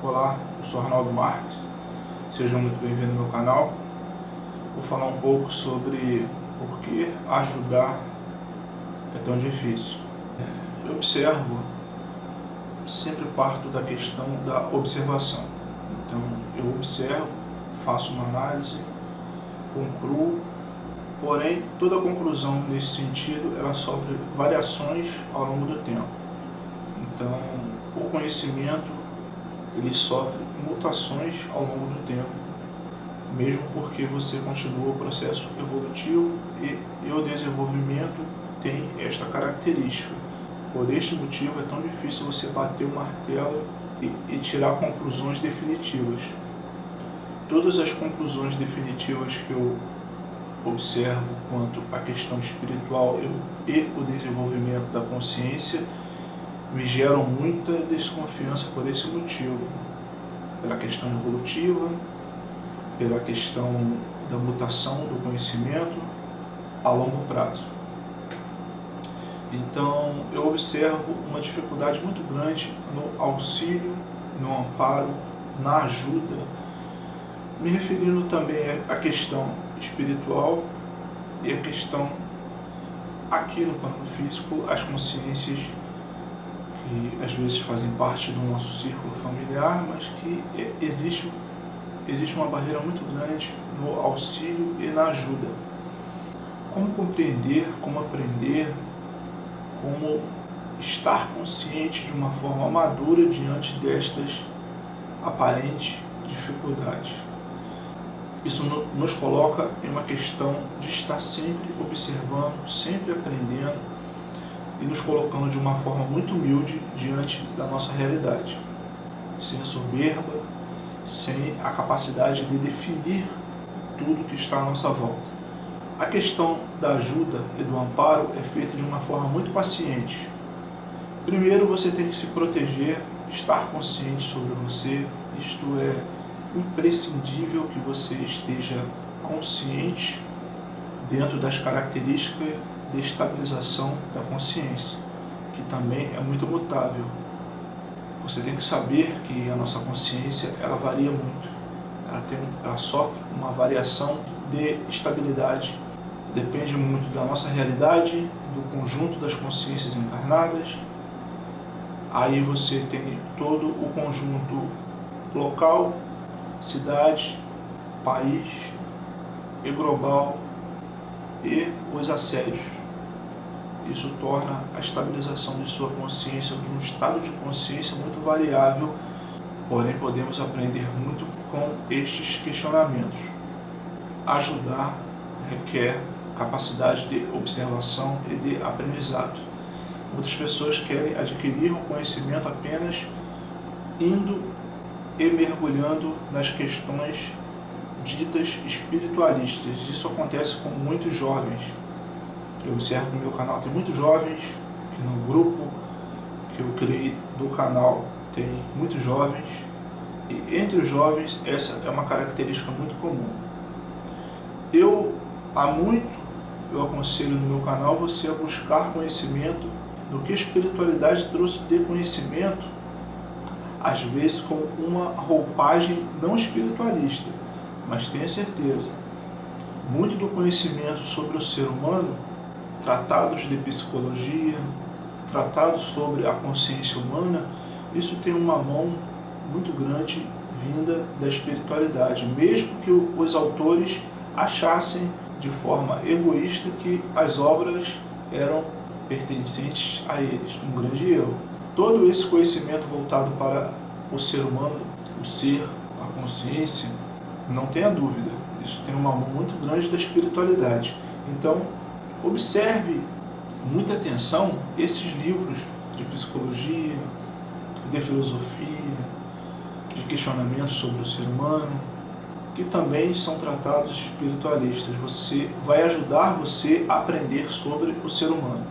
Olá, eu sou Arnaldo Marques, seja muito bem-vindo ao meu canal. Vou falar um pouco sobre por que ajudar é tão difícil. Eu observo, sempre parto da questão da observação. Então, eu observo, faço uma análise, concluo, porém, toda conclusão nesse sentido, ela sofre variações ao longo do tempo. Então, o conhecimento, ele sofre mutações ao longo do tempo, mesmo porque você continua o processo evolutivo e o desenvolvimento tem esta característica. Por este motivo é tão difícil você bater o martelo e tirar conclusões definitivas. Todas as conclusões definitivas que eu observo quanto à questão espiritual e o desenvolvimento da consciência me geram muita desconfiança por esse motivo, pela questão evolutiva, pela questão da mutação do conhecimento a longo prazo. Então, eu observo uma dificuldade muito grande no auxílio, no amparo, na ajuda, me referindo também à questão espiritual e à questão aqui no plano físico, as consciências que às vezes fazem parte do nosso círculo familiar, mas que existe uma barreira muito grande no auxílio e na ajuda. Como compreender, como aprender, como estar consciente de uma forma madura diante destas aparentes dificuldades. Isso nos coloca em uma questão de estar sempre observando, sempre aprendendo e nos colocando de uma forma muito humilde diante da nossa realidade, sem a soberba, sem a capacidade de definir tudo que está à nossa volta. A questão da ajuda e do amparo é feita de uma forma muito paciente. Primeiro você tem que se proteger, estar consciente sobre você, isto é imprescindível que você esteja consciente dentro das características de estabilização da consciência, que também é muito mutável. Você tem que saber que a nossa consciência ela varia muito, ela sofre uma variação de estabilidade, depende muito da nossa realidade, do conjunto das consciências encarnadas. Aí você tem todo o conjunto local, cidade, país e global e os assédios. Isso torna a estabilização de sua consciência de um estado de consciência muito variável, porém podemos aprender muito com estes questionamentos. Ajudar requer capacidade de observação e de aprendizado. Muitas pessoas querem adquirir o conhecimento apenas indo e mergulhando nas questões ditas espiritualistas. Isso acontece com muitos jovens. Eu observo que no meu canal tem muitos jovens, que no grupo que eu criei do canal tem muitos jovens, e entre os jovens essa é uma característica muito comum. Há muito eu aconselho no meu canal você a buscar conhecimento do que a espiritualidade trouxe de conhecimento, às vezes com uma roupagem não espiritualista, mas tenha certeza, muito do conhecimento sobre o ser humano, tratados de psicologia, tratados sobre a consciência humana, isso tem uma mão muito grande vinda da espiritualidade, mesmo que os autores achassem de forma egoísta que as obras eram pertencentes a eles, um grande erro. Todo esse conhecimento voltado para o ser humano, o ser, a consciência, não tenha dúvida, isso tem uma mão muito grande da espiritualidade. Então, observe muita atenção esses livros de psicologia, de filosofia, de questionamentos sobre o ser humano, que também são tratados espiritualistas. Vai ajudar você a aprender sobre o ser humano.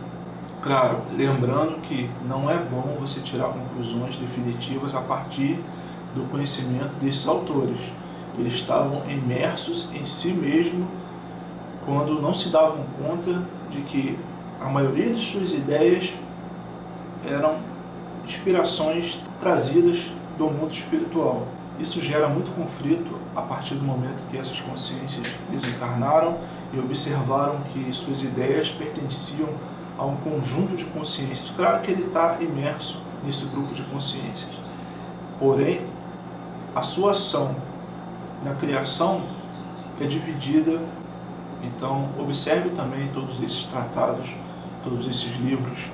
Claro, lembrando que não é bom você tirar conclusões definitivas a partir do conhecimento desses autores. Eles estavam imersos em si mesmo quando não se davam conta de que a maioria de suas ideias eram inspirações trazidas do mundo espiritual. Isso gera muito conflito a partir do momento que essas consciências desencarnaram e observaram que suas ideias pertenciam a um conjunto de consciências. Claro que ele está imerso nesse grupo de consciências, porém a sua ação na criação é dividida. Então observe também todos esses tratados, todos esses livros,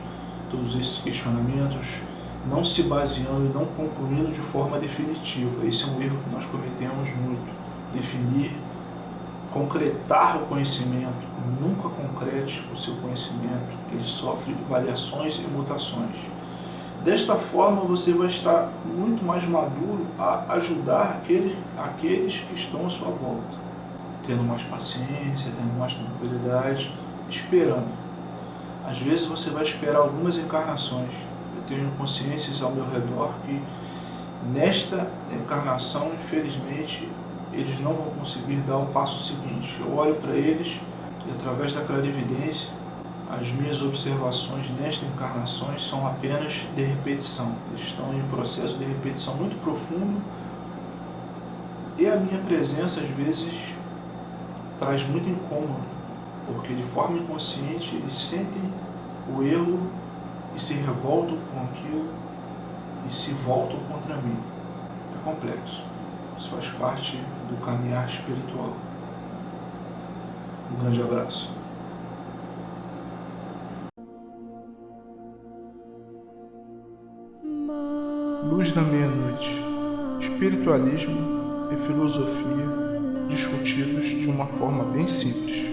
todos esses questionamentos, não se baseando e não concluindo de forma definitiva. Esse é um erro que nós cometemos muito. Definir, concretar o conhecimento, nunca concrete o seu conhecimento. Ele sofre variações e mutações. Desta forma você vai estar muito mais maduro a ajudar aqueles que estão à sua volta, tendo mais paciência, tendo mais tranquilidade, esperando. Às vezes você vai esperar algumas encarnações. Eu tenho consciências ao meu redor que nesta encarnação, infelizmente, eles não vão conseguir dar o passo seguinte. Eu olho para eles e através da clarividência, as minhas observações nesta encarnação são apenas de repetição. Eles estão em um processo de repetição muito profundo e a minha presença às vezes traz muito incômodo, porque de forma inconsciente eles sentem o erro e se revoltam com aquilo e se voltam contra mim. É complexo. Isso faz parte do caminhar espiritual. Um grande abraço. Luz da Meia-Noite. Espiritualismo e filosofia discutidos de uma forma bem simples.